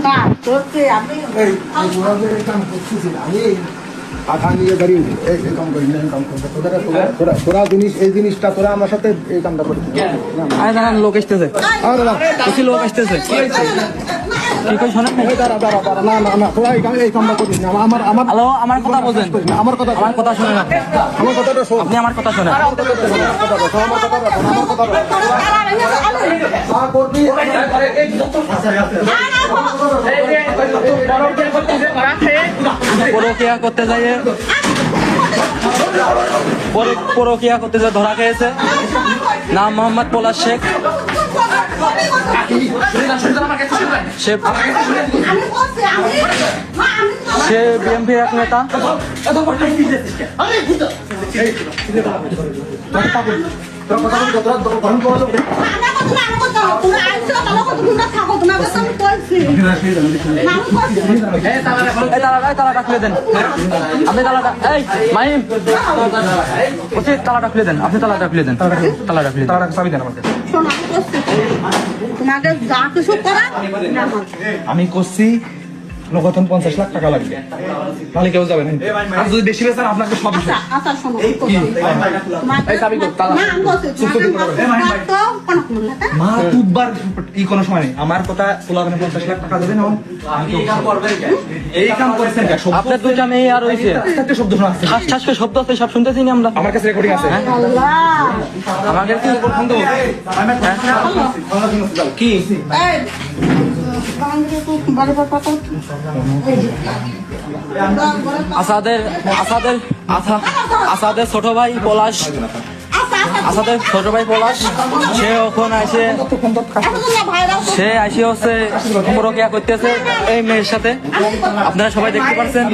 না করতে আমি এই এই কাম করতেছি না আমি আঠা নিয়ে দাঁড়িয়ে এই কাম করি না কাম করতে তোরা জিনিস এই জিনিসটা তোরা আমার সাথে এই কামটা করিস আরে দাঁড়ান লোক আসতেছে আরে না কিছু লোক আসতেছে কি কই শোনেন এই দাঁড়া না না না তোরা এই কামটা করিস না আমার আমার হ্যালো আমার কথা বলছেন আমার কথা আমার কথা শুনেন আপনি আমার কথাটা শোন আপনি আমার কথা শোনেন আমার কথা করবি পরকিয়া করতে যাই পরকিয়া করতে যায় ধরা খেয়েছে নাম মোহাম্মদ পলাশ শেখ সে বিএনপির এক নেতা তালাটা খুলে দেন আপনি তালাটা এই মাহিম উচিত তালাটা খুলে দেন আপনি তালাটা খুলে দেন তালাটা খুলে দেন চাবি দেন আমাকে তোমাকে যা কিছু করা আমি করছি নগদ 50 লাখ টাকা লাগবে তাহলে কেউ যাবে না আর যদি বেশি বেচান আপনাকে সব আচ্ছা আচ্ছা শোনো মা তুবার ই কোনো সময় নেই আমার কথা তোলা 50 লাখ টাকা দেবে না এই কাম করেছেন আপনার দুইটা মেয়ে আর হয়েছে একটা শব্দ শোনা আছে ঠাস ঠাস করে শব্দ আছে সব শুনতেছি না আমরা আমার কাছে রেকর্ডিং আছে আমাদের কি বন্ধ কি আসাদের ছোট ভাই পলাশ সে ওখানে আসে সে আসে হচ্ছে পরকিয়া করতেছে এই মেয়ের সাথে আপনারা সবাই দেখতে পাচ্ছেন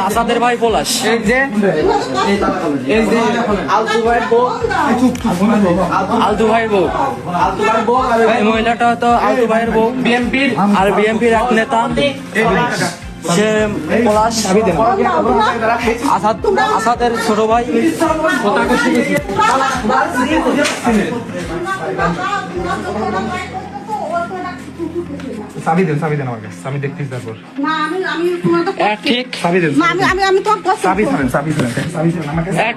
আসাদের ভাই পলাশ আলতু ভাইয়ের বউ এই মহিলাটা তো আলতু ভাইয়ের বউ আর বিএনপির এক নেতা সে পলাশ আসাদের ছোট ভাই চাবি দেন আমার কাছে আমি দেখতেছি তারপর ঠিক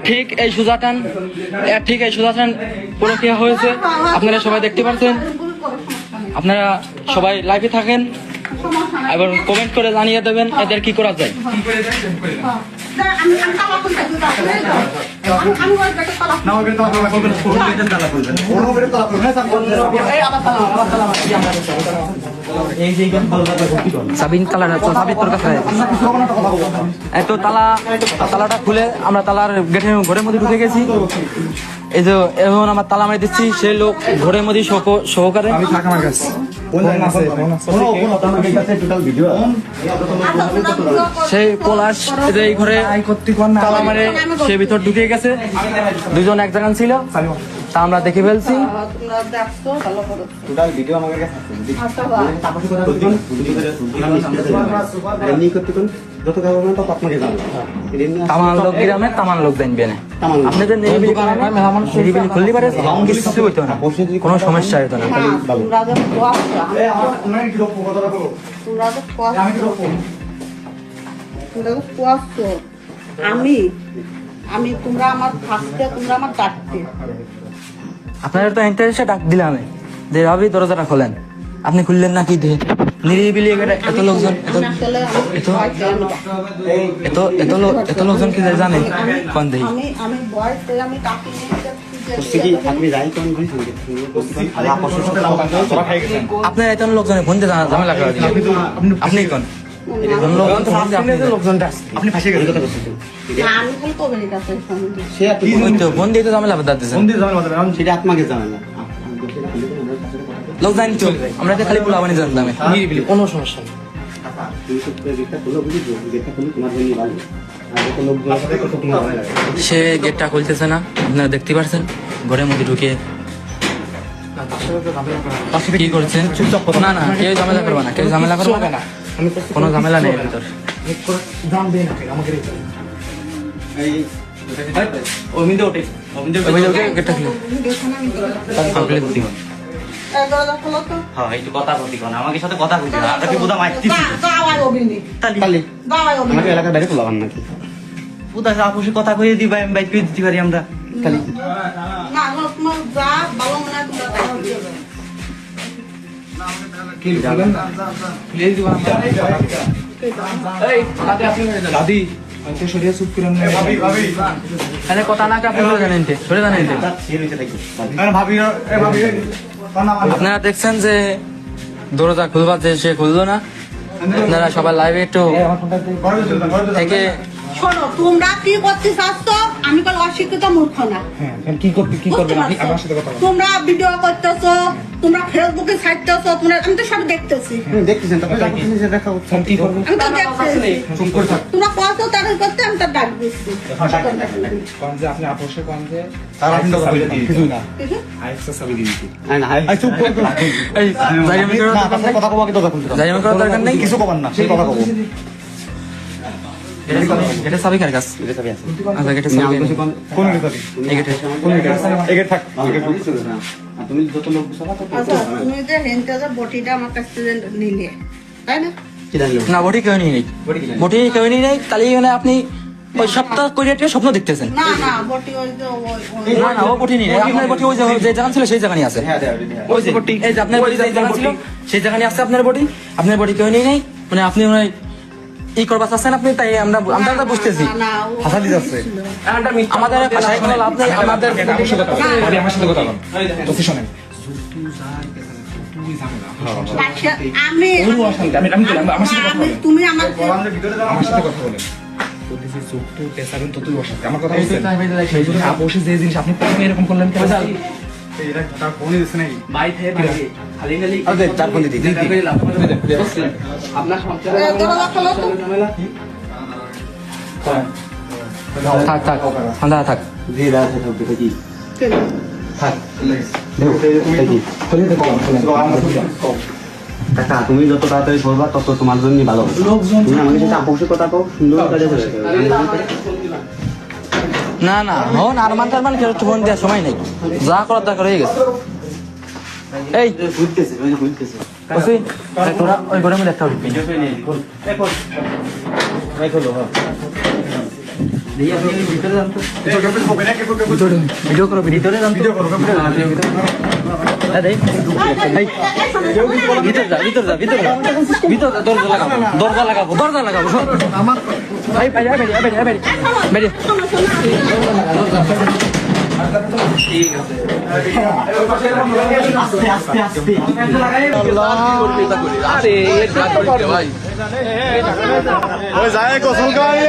ঠিক এই সুজাটান পরকিয়া হয়েছে আপনারা সবাই দেখতে পাচ্ছেন আপনারা সবাই লাইভে থাকেন এবার কমেন্ট করে জানিয়ে দেবেন এদের কি করা যায় সাবিন তালাটা সাবিন তোর কাছে এত তালাটা খুলে আমরা তালার গেটের ঘরের মধ্যে ঢুকে গেছি এই যে এখন আমার তালা মারি দিচ্ছি সেই লোক ঘরের মধ্যে সহকারে আমি থাক আমার কাছে সেই পলাশ এই ঘরে তালা মারে সে ভিতর ঢুকে গেছে দুজন এক জায়গা ছিল তা আমরা দেখে ফেলছি তামান লোক গ্রামে তামান লোক জানবে না আপনাদের নিরিবিলি খুললি পারে কিছু হইতো না কোনো সমস্যা হইতো না আমি তোমরা আমার থাকতে তোমরা আমার ডাকতে আপনারা তো ইন্টারেস্টে ডাক দিলাম যে ভাবি দরজাটা খোলেন আপনি খুললেন না কি দিয়ে নিরিবিলি এত লোকজন এত লোকজন কি জানে কোন দেখি আপনার এত লোকজনের ফোন দিয়ে ঝামেলা করা দিলেন আপনি কোন আপনি ফাঁসে গেছেন ফোন দিয়ে তো ঝামেলা বাদ দিয়েছেন সেটা আপনাকে জানালা লোক জানি তো আমরা তো খালি পোলাবানি জানতাম নিরিবিলি কোনো সমস্যা নেই সে গেটটা খুলতেছে না আপনারা দেখতে পাচ্ছেন ঘরের মধ্যে ঢুকে কি করছেন না না কেউ ঝামেলা করবে না কেউ ঝামেলা করবে না কোনো ঝামেলা নেই ভিতর গেটটা খুলে এই দরজা খোলো তো। হ্যাঁ একটু কথা বলতে কোন আমাকে সাথে কথা বলতে না আপনাকে বুদা মারতেছি দাওয়াই অভিনী। তালি দাওয়াই অভিনী। আমাকে এলাকার বাইরে তোলা নাকি বুদা আপুসে কথা কইয়ে দিবা আমি বাইক করে দিতে পারি আমরা খালি না, তোমার যা ভালো মনে হয় তোমরা তাই করবে। কি বলেন না প্লিজ দিবা এই দাদি আজকে শরীরে চুপ করেন না ভাবি ভাবি আরে কথা না আপনি সরে জানেন সরে জানেন ভাবি এ ভাবি আপনারা দেখছেন যে দরজা খুলবার যে সে খুললো না। আপনারা সবাই লাইভে একটু থেকে শোনো, তোমরা কি করতে চাচ্ছ? আমি কোনো অশিক্ষিত মূর্খ না। হ্যাঁ কি করবেন আপনি আমার সাথে কথা বলুন তোমরা ভিডিও করতেছো, তোমরা ফেসবুকে ছাড়তেছো, তোমরা আমি তো সব দেখতেছি। দেখতেছেন তারপরে দেখা ফোন কি করবেন আমি তো দেখতেছি। চুপ করে থাক তোমরা কত তাদের করতে আমি তার ডাক দিচ্ছি। কোন যে আপনি আপোষে কোন যে তার আপনি কথা বলে দিয়ে কিছু না আইসা সাবি দিয়ে দিতে আই চুপ করে এই জাইরামি করার না দরকার তারপরে নেই। কথা কবা কি দরকার খুলতে জাইরামি করার দরকার নেই। কিছু কবার না সেই কথা কব এটা সাবি কার কাছে এটা সবই আছে আচ্ছা এটা সাবি কোন রিতাদি এই গেটে কোন এগে থাক তুমি যত লোক সভা তো আচ্ছা, তুমি যে হেনটা যে বটিটা আমার কাছ থেকে নিলে, তাই না? কি জানলো না বটি কেউ নেই বটি কেউ নেই তাহলে মানে আপনি ওই সপ্তাহ কোরিয়াতে স্বপ্ন দেখতেছেন। না না, বটি ওই যে না না ও বটি নেই আপনার বটি ওই যে জায়গা ছিল সেই জায়গায় আছে। হ্যাঁ ওই যে বটি এই যে আপনার বটি যে জায়গা ছিল সেই জায়গায় আছে আপনার বটি কেউ নেই মানে আপনি মানে ই করবা চাচ্ছেন আপনি তাই আমরা তো বুঝতেছি হাসা দিতে যাচ্ছে আমাদের ভাষায় কোনো লাভ নেই আমাদের আমার সাথে কথা বলুন ভাবি আমার সাথে কথা বলুন তো শুনেন আচ্ছা, আমি আমি আমার সাথে কথা বলেন তুমি আমাকে আমার সাথে কথা বলেন বলতেছি চোখ তো পেছাবেন তো তুই বসাতে আমার কথা বলছেন আপোষে যে জিনিস আপনি প্রথমে এরকম করলেন কেন এটা তার ফোনে দিচ্ছে নাকি বাই থেকে খালি খালি আরে চার ফোন দিদি আপনার দরজা খোলো তো। থাক থাক ঠান্ডা থাক জি রাতে থাকবে কি থাক কাকা তুমি যত তাড়াতাড়ি করবা তত তোমার জন্য ভালো হবে তুমি আমাকে সাথে আপোষের কথা কও সুন্দর কাজে চলে না না হন আরমান টারমান কেউ ফোন দেওয়ার সময় নেই যা করার দরকার হয়ে গেছে। এই বুঝতেছে ওই বুঝতেছে ওসি তোরা ওই ঘরের মধ্যে একটা উঠবি ভিডিও করো ভিতরে যান ভিডিও করো দরজা লাগাবো আমার শোনো, শোনো, ওই যায় গোসল করে